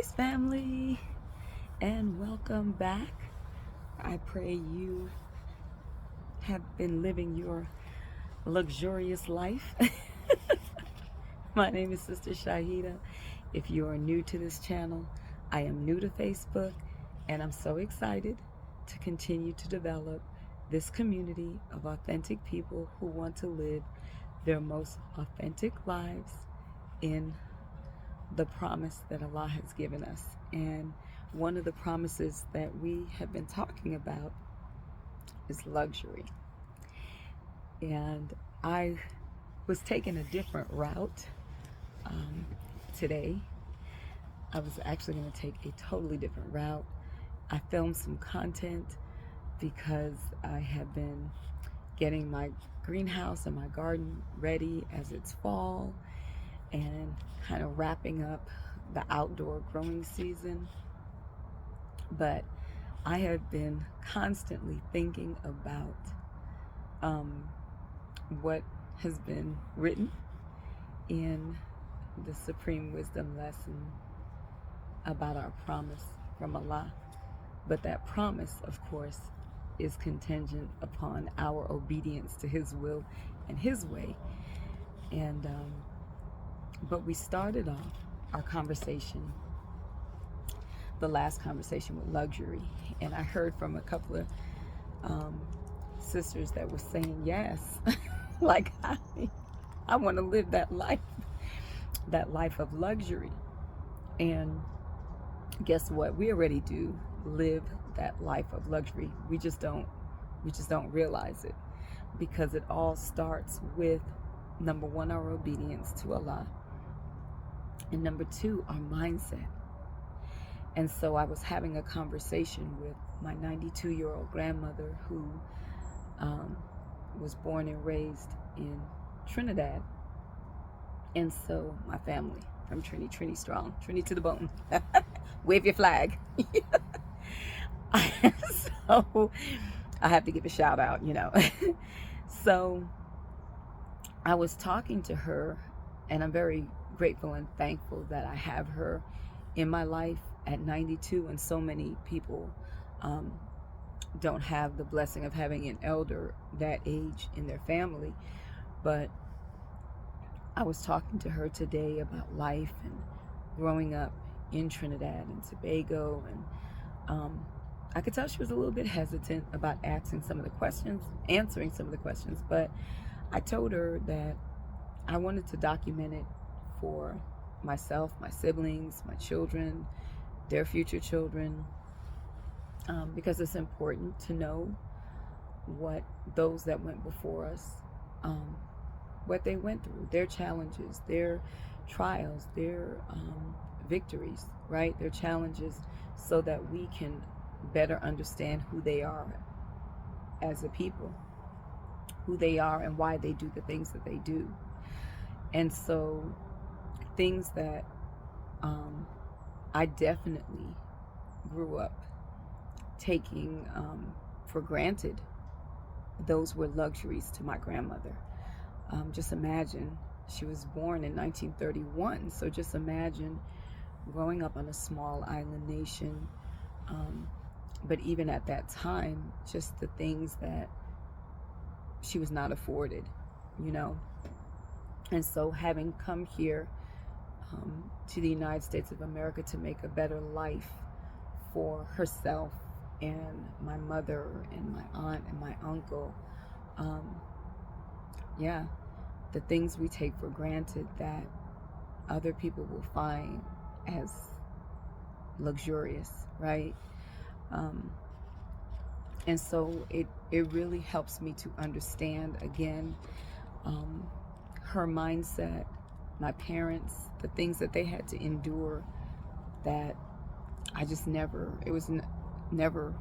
Peace, family, and welcome back. I pray you have been living your luxurious life. My name is Sister Shahida. If you are new to this channel, I am new to Facebook, and I'm so excited to continue to develop this community of authentic people who want to live their most authentic lives in the promise that Allah has given us. And one of the promises that we have been talking about is luxury. And I was taking a different route today. I was actually going to take a totally different route. I filmed some content because I have been getting my greenhouse and my garden ready as it's fall and kind of wrapping up the outdoor growing season. But I have been constantly thinking about what has been written in the Supreme Wisdom lesson about our promise from Allah. But that promise, of course, is contingent upon our obedience to His will and His way. And but we started off our conversation, the last conversation, with luxury, and I heard from a couple of sisters that were saying yes, like I want to live that life of luxury. And guess what? We already do live that life of luxury. We just don't realize it, because it all starts with, number one, our obedience to Allah, and number two, our mindset. And so I was having a conversation with my 92-year-old grandmother who was born and raised in Trinidad. And so my family from Trini strong, Trini to the bone. Wave your flag. So I have to give a shout out, So I was talking to her, and I'm very grateful and thankful that I have her in my life at 92, and so many people don't have the blessing of having an elder that age in their family. But I was talking to her today about life and growing up in Trinidad and Tobago, and I could tell she was a little bit hesitant about answering some of the questions, but I told her that I wanted to document it for myself, my siblings, my children, their future children, because it's important to know what those that went before us, what they went through, their challenges, their trials, their victories, right? Their challenges, so that we can better understand who they are as a people, who they are and why they do the things that they do. And so things that I definitely grew up taking for granted, those were luxuries to my grandmother. Just imagine, she was born in 1931, so just imagine growing up on a small island nation, but even at that time, just the things that she was not afforded, And so having come here to the United States of America to make a better life for herself and my mother and my aunt and my uncle, the things we take for granted that other people will find as luxurious, right? And so it really helps me to understand, again, her mindset, my parents, the things that they had to endure, that I just never, it was never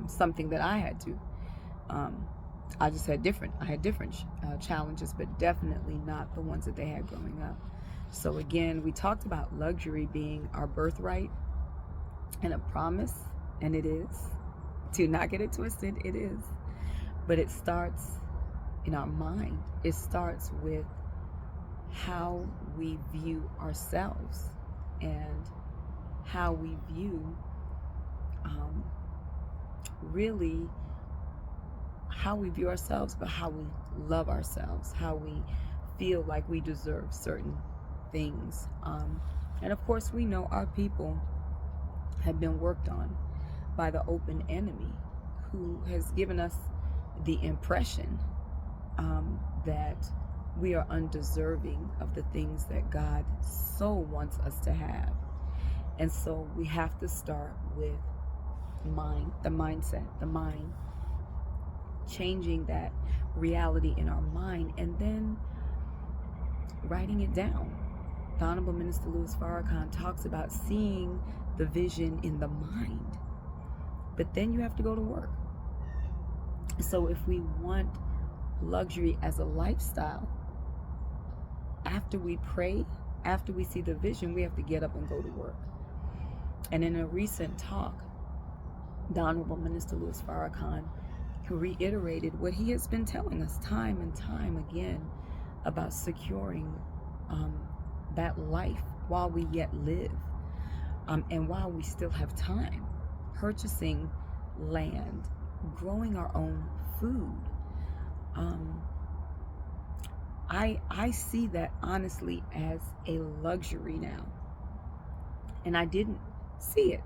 something that I had to. I had different challenges, but definitely not the ones that they had growing up. So again, we talked about luxury being our birthright and a promise, and it is. Do not get it twisted, it is. But it starts in our mind. It starts with how we view ourselves and how we view really how we view ourselves, but how we love ourselves, how we feel like we deserve certain things. And of course, we know our people have been worked on by the open enemy, who has given us the impression that we are undeserving of the things that God so wants us to have. And so we have to start with the mindset, the mind, changing that reality in our mind, and then writing it down. The Honorable Minister Louis Farrakhan talks about seeing the vision in the mind, but then you have to go to work. So if we want luxury as a lifestyle, after we pray, after we see the vision, we have to get up and go to work. And in a recent talk, the Honorable Minister Louis Farrakhan reiterated what he has been telling us time and time again about securing that life while we yet live, and while we still have time, purchasing land, growing our own food. I see that honestly as a luxury now, and I didn't see it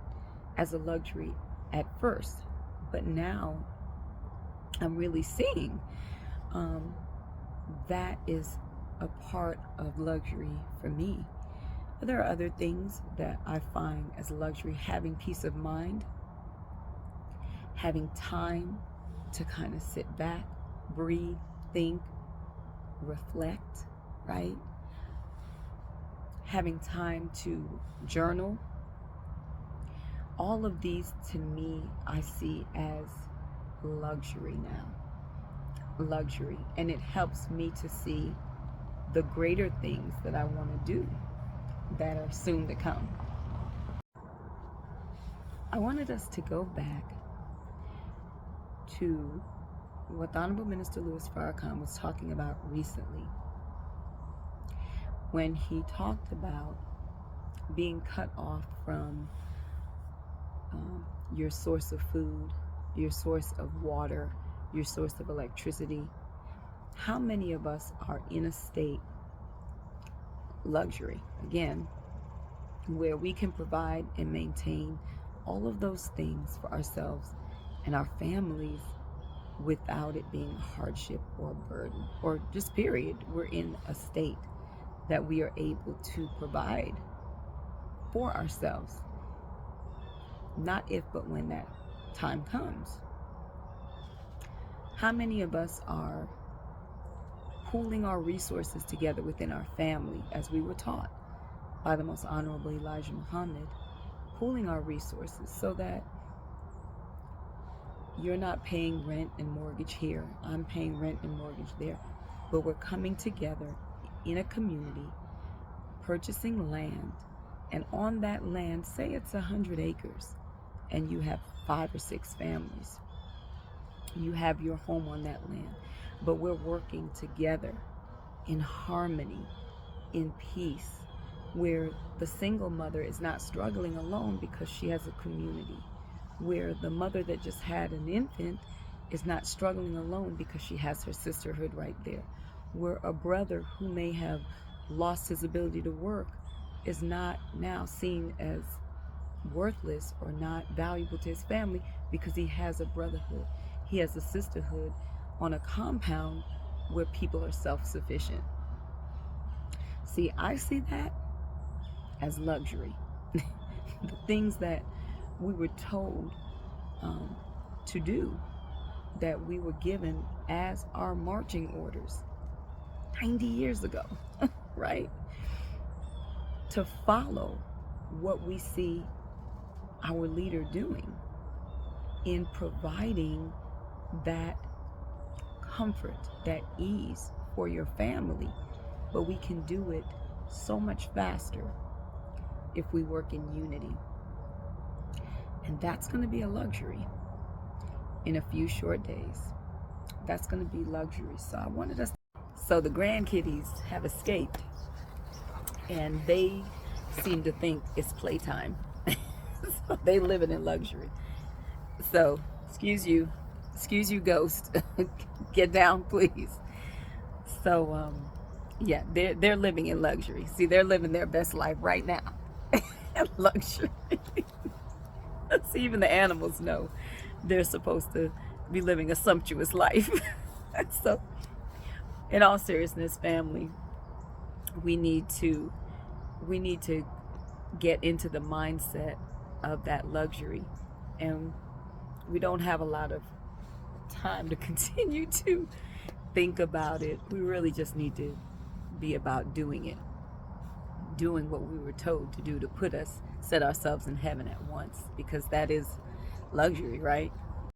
as a luxury at first, but now I'm really seeing that is a part of luxury for me. But there are other things that I find as luxury: having peace of mind, having time to kind of sit back, breathe, think, reflect, right? Having time to journal. All of these, to me, I see as luxury now. Luxury. And it helps me to see the greater things that I want to do that are soon to come. I wanted us to go back to what the Honorable Minister Louis Farrakhan was talking about recently, when he talked about being cut off from your source of food, your source of water, your source of electricity. How many of us are in a state, luxury again, where we can provide and maintain all of those things for ourselves and our families without it being a hardship or a burden, or just period? We're in a state that we are able to provide for ourselves, not if but when that time comes. How many of us are pooling our resources together within our family, as we were taught by the Most Honorable Elijah Muhammad, pooling our resources so that you're not paying rent and mortgage here, I'm paying rent and mortgage there, but we're coming together in a community, purchasing land, and on that land, say it's 100 acres, and you have 5 or 6 families. You have your home on that land, but we're working together in harmony, in peace, where the single mother is not struggling alone because she has a community, where the mother that just had an infant is not struggling alone because she has her sisterhood right there, where a brother who may have lost his ability to work is not now seen as worthless or not valuable to his family because he has a brotherhood, he has a sisterhood on a compound where people are self-sufficient. See, I see that as luxury. The things that we were told to do, that we were given as our marching orders 90 years ago, right? To follow what we see our leader doing in providing that comfort, that ease for your family. But we can do it so much faster if we work in unity. And that's going to be a luxury in a few short days. That's going to be luxury. So I wanted us. So the grandkiddies have escaped, and they seem to think it's playtime. They living in luxury. So, excuse you, ghost. Get down, please. So, yeah, they're living in luxury. See, they're living their best life right now. Luxury. See, even the animals know they're supposed to be living a sumptuous life. So, in all seriousness, family, we need to get into the mindset of that luxury, and we don't have a lot of time to continue to think about it. We really just need to be about doing it, doing what we were told to do to set ourselves in heaven at once, because that is luxury, right?